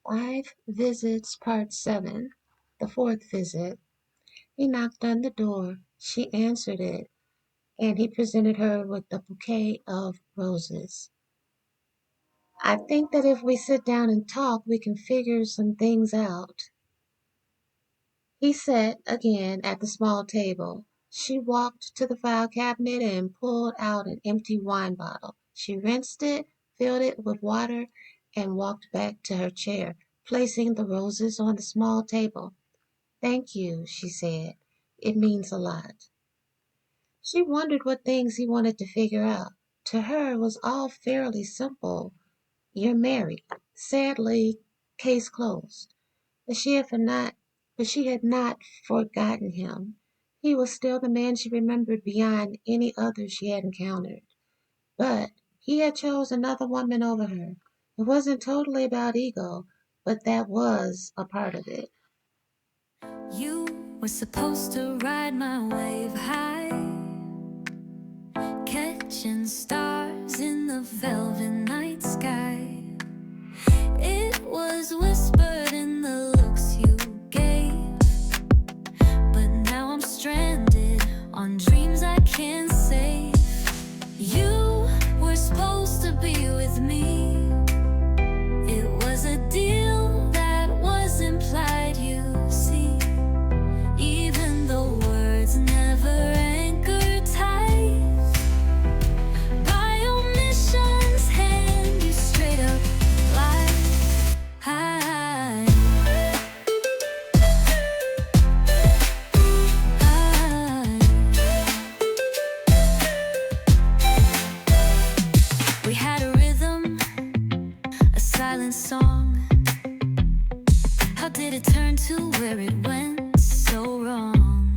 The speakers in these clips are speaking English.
Five Visits, Part 7. The fourth visit. He knocked on the door. She answered it, and he presented her with a bouquet of roses. I think that if we sit down and talk, we can figure some things out. He sat again at the small table. She walked to the file cabinet and pulled out an empty wine bottle. She rinsed it, filled it with water, and walked back to her chair, placing the roses on the small table. "Thank you," she said. "It means a lot." She wondered what things he wanted to figure out. To her, it was all fairly simple. You're married. Sadly, case closed. But she had not forgotten him. He was still the man she remembered beyond any other she had encountered. But he had chose another woman over her. It wasn't totally about ego, but that was a part of it. You were supposed to ride my wave high, catching stars in the velvet night sky. It was whispered in the looks you gave, but now I'm stranded on dreams I can't save. You were supposed to be with me. It was a deal that was implied, you see, even though words never anchor tight. By omissions, hand you straight up like high. We had a rhythm, a silent song. How did it turn to where it went so wrong?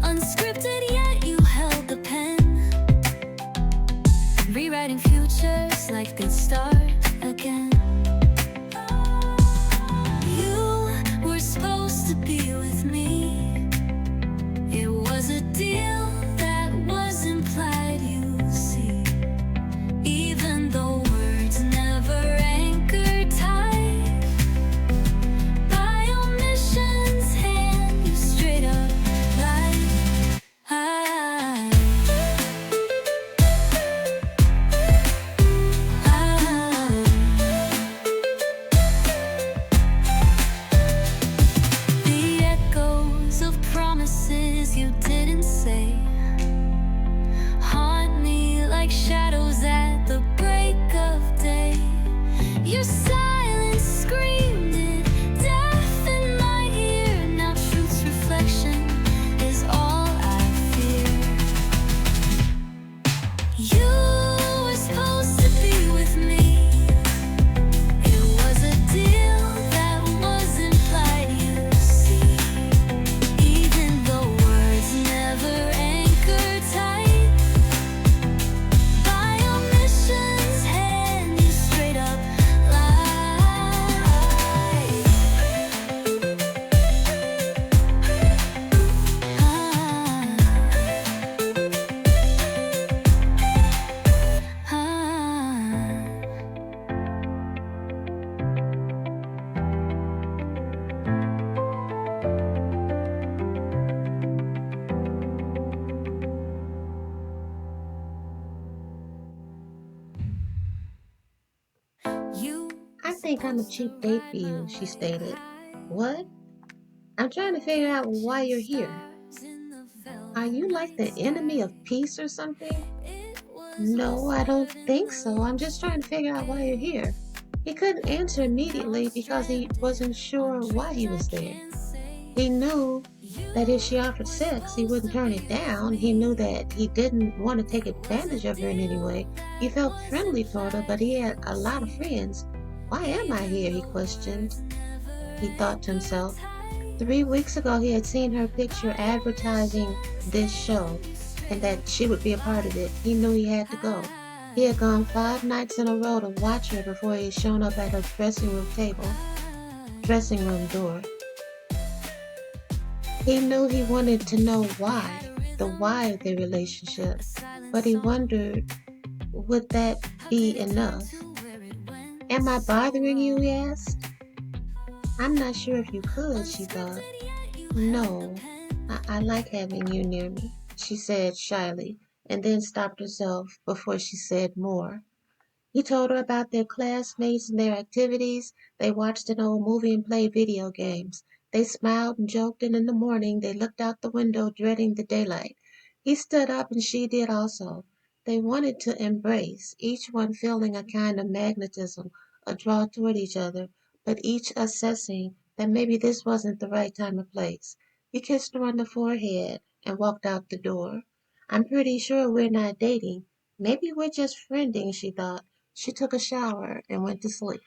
Unscripted, yet you held the pen, rewriting futures like they'd start again. You were supposed to be with me. It was a deal that was implied, you see, even though words never anchor tight. By omissions, hand you straight up like high. The echoes of promises you didn't say haunt me like shadows at the break of day. Your silence screamed it, deaf in my ear. Now truth's reflection is all I fear. You were supposed to be with me. It was a deal that was implied, you see, even though words never anchor tight. By omissions, hand you straight up like you. "I think I'm a cheap date for you," she stated. "What?" "I'm trying to figure out why you're here. Are you like the enemy of peace or something?" "No, I don't think so. I'm just trying to figure out why you're here." He couldn't answer immediately because he wasn't sure why he was there. He knew that if she offered sex, he wouldn't turn it down. He knew that he didn't want to take advantage of her in any way. He felt friendly toward her, but he had a lot of friends. "Why am I here?" he questioned. He thought to himself. 3 weeks ago, he had seen her picture advertising this show and that she would be a part of it. He knew he had to go. He had gone 5 nights in a row to watch her before he had shown up at her dressing room door. He knew he wanted to know the why of their relationship, but he wondered, would that be enough? Am I bothering you? He asked. I'm not sure if you could, she thought. No, I like having you near me, she said shyly, and then stopped herself before she said more. He told her about their classmates and their activities. They watched an old movie and played video games. They smiled and joked, and in the morning they looked out the window dreading the daylight. He stood up and she did also. They wanted to embrace, each one feeling a kind of magnetism, a draw toward each other, but each assessing that maybe this wasn't the right time or place. He kissed her on the forehead and walked out the door. I'm pretty sure we're not dating. Maybe we're just friending, she thought. She took a shower and went to sleep.